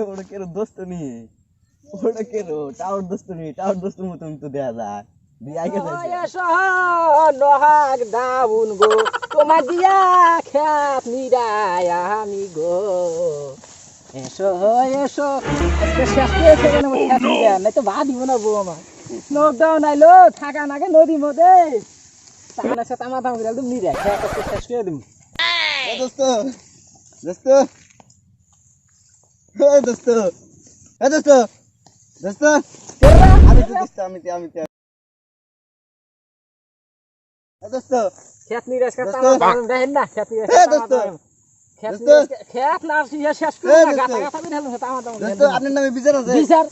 ওটা কেন দোস্ত নি ওটা কেন টাওয়ার দোস্ত নি টাওয়ার দোস্তের মতো তো দেয়া যায় দিয়া গেছে নহাগ দাউন গো তোমার দিয়া খ্যাত নিরায় আমি গো এসো এসো আজকে শেষ পেয়েছে কেন খ্যাত নিরা নাই তো ভাত দিব না বউ আমার লকডাউন আইলো থাকা নাগে নদী মধ্যে তাহলে সে তামা তাম করে একদম নিরা খ্যাত শেষ করে দিম দোস্ত দোস্ত দোস্ত দোস্ত দোস্ত আমি তো দোস্ত আমি দোস্ত খ্যাত নিরাজ কা তামা তাম দেখেন না খ্যাত নিরাজ দোস্ত খ্যাত না শেষ করে গাতা গাতা করে ঢালুন তামা তাম দোস্ত আপনার নামে বিচার আছে বিচার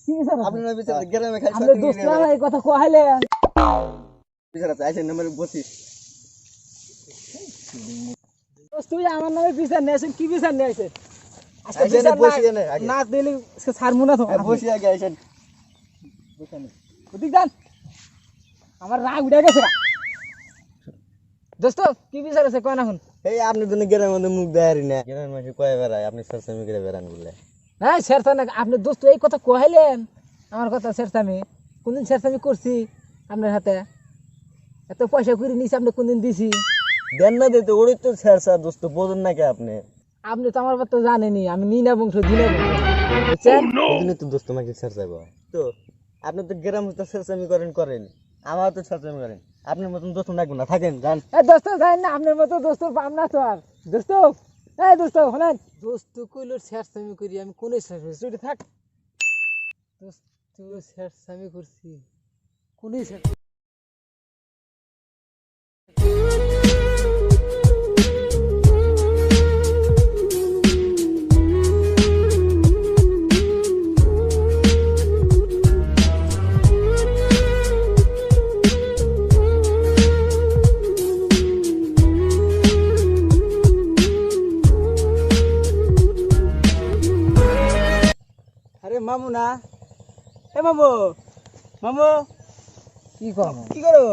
কি বিচার আপনার নামে বিচার গ্রামে খালি আমরা দোস্তরা এই কথা কইলে বিচার আছে আইছেন নাম্বার বসিস দোস্ত তুই আমার নামে বিচার নেছেন কি বিচার নেছেন আজকে আইছেন বিচার বসিয়ে নে আগে না দিলে সে ছাড়মু না তো বসি আগে আইছেন বসেন ওদিক যান আমার রাগ উঠে গেছে দোস্ত কি বিচার আছে কয় না এখন এই আপনি তো গ্রামের মধ্যে মুখ দেয়ারি না গ্রামের মাঝে কয় বেড়ায় আপনি সরসামি করে বেড়ান বললে হ্যাঁ শেরসামি আপনি দোস্ত এই কথা কইলেন আমার কথা শেরসামি কোনদিন শেরসামি করছি আপনার হাতে এত পয়সা করে নিছি আপনি কোনদিন দিছি দেন না দিতে ওরই তো ছেড়ছা দোস্ত বোঝেন নাকি আপনি আপনি তো আমার কথা জানেনি আমি নিনা বংশ দিনা বংশ বুঝছেন ওদিনই তো দোস্ত মাকে ছেড়ছাবো তো আপনি তো গ্রাম তো ছেড়ছামি করেন আমার তো ছেড়ছামি করেন আপনার মতন দোস্ত লাগবে না থাকেন যান দোস্ত যাই না আপনার মতো দোস্ত পাম না তো আর দোস্ত এই দোস্ত শোনেন দোস্ত কইলো শেরসামি করি আমি কোনে শেরসামি থাক দোস্ত শেরসামি করছি কোনে শেরসামি মামু না এ মামু মামু কি করো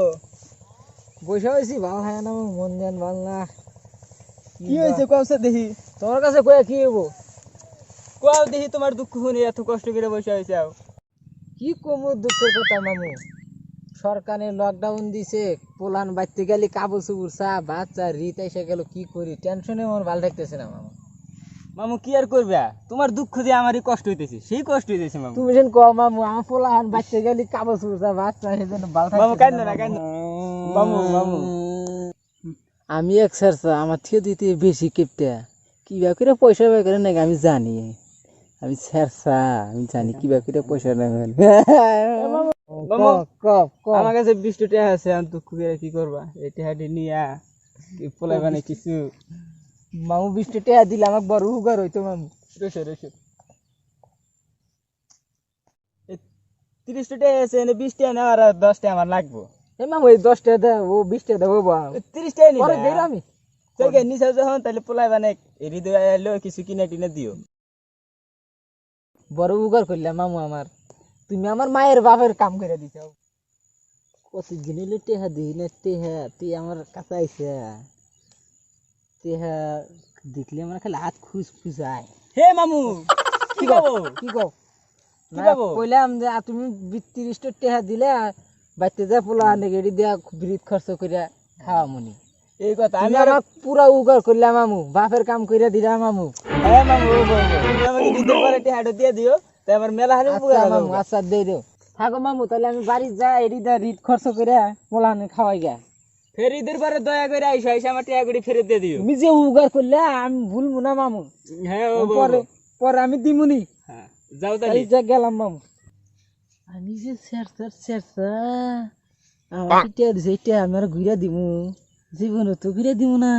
বসে হয়েছি ভালো হয় না মন ধ্যান ভাল না কি হয়েছে কওছে দেখি তোমার কাছে কয়ে কি হবো কও দেখি তোমার দুঃখ শুনে এত কষ্ট করে বসে হয়েছে কি কমু দুঃখের কথা মামু সরকারে লকডাউন দিছে পোলান বাইতে গেলি কাবুল সুবুর চা ভাত চা রিত এসে গেল কি করি টেনশনে আমার ভালো থাকতেছে না মামু মামু কি আর করবে তোমার দুঃখ দিয়ে আমারই কষ্ট হইতেছে সেই কষ্ট হইতেছে মামু তুমি যেন কও মামু আমার পোলান বাইতে গেলি কাবুল সুবুর চা ভাত চা সেজন্য ভালো মামু কান্দো না মামু মামু আমি এক সারসা আমার থেকে দিতে বেশি কিপটা কিবা করে পয়সা বের করে নাকি আমি জানি আমি সারসা আমি জানি কিবা করে পয়সা নেবেন আমার কাছে 20 টাকা আছে আমি দুঃখ করে কি করবা এই টাকাটি নিয়া কি পোলাইবা না কিছু মামু 20 টাকা দিলে আমাকে বড় উপকার হইতো মামু রসো 30 টাকা আছে 20 টাকা না আর 10 টাকা আমার লাগবে এ মামু এই 10 টাকা দে ও 20 টাকা দেবো 30 টাকা নিবা পরে দেই আমি তোকে নিছা যখন তাহলে পোলাইবা না হৃদয় আইলো কিছু কিনে টিনে দিও বড় উপকার করলে মামু আমার তুমি আমার মায়ের বাপের কাম করে দিছো কত দিনে টেহা দিই না টেহা তুই আমার কাছে আইছে টেহা দেখলে আমার খালি হাত খুশ যায় হে মামু কি কও কি কইলাম যে তুমি 30 টাকা দিলে বাইতে যা পোলা আনে গেড়ি দিয়া বিরিত খরচ কইরা খাওয়া মনি এই কথা আমি আমার পুরা উপকার করলাম মামু বাপের কাম কইরা দিলা মামু হ্যাঁ মামু তুমি আমাকে দিতে পারে টেহাটা দিয়ে দিও তাই আমার মেলা হারে উপকার মামু আচ্ছা দেই দিও থাকো মামু তাহলে আমি বাড়ি যা এডি দা রিত খরচ কইরা পোলা আনে খাওয়াই গা ফের ঈদের পরে দয়া করে আইসা আমার টাকা করে ফেরত দিয়ে দিও তুমি যে উপকার করলে আমি ভুলবো না মামু হ্যাঁ পরে আমি দিমুনি হ্যাঁ যাও তাহলে যা গেলাম মামু আমি যে সেরসা আমার টিয়া দিছে এটা আমি আর ঘুরা দিমু জীবনে তো ঘুরা দিমু না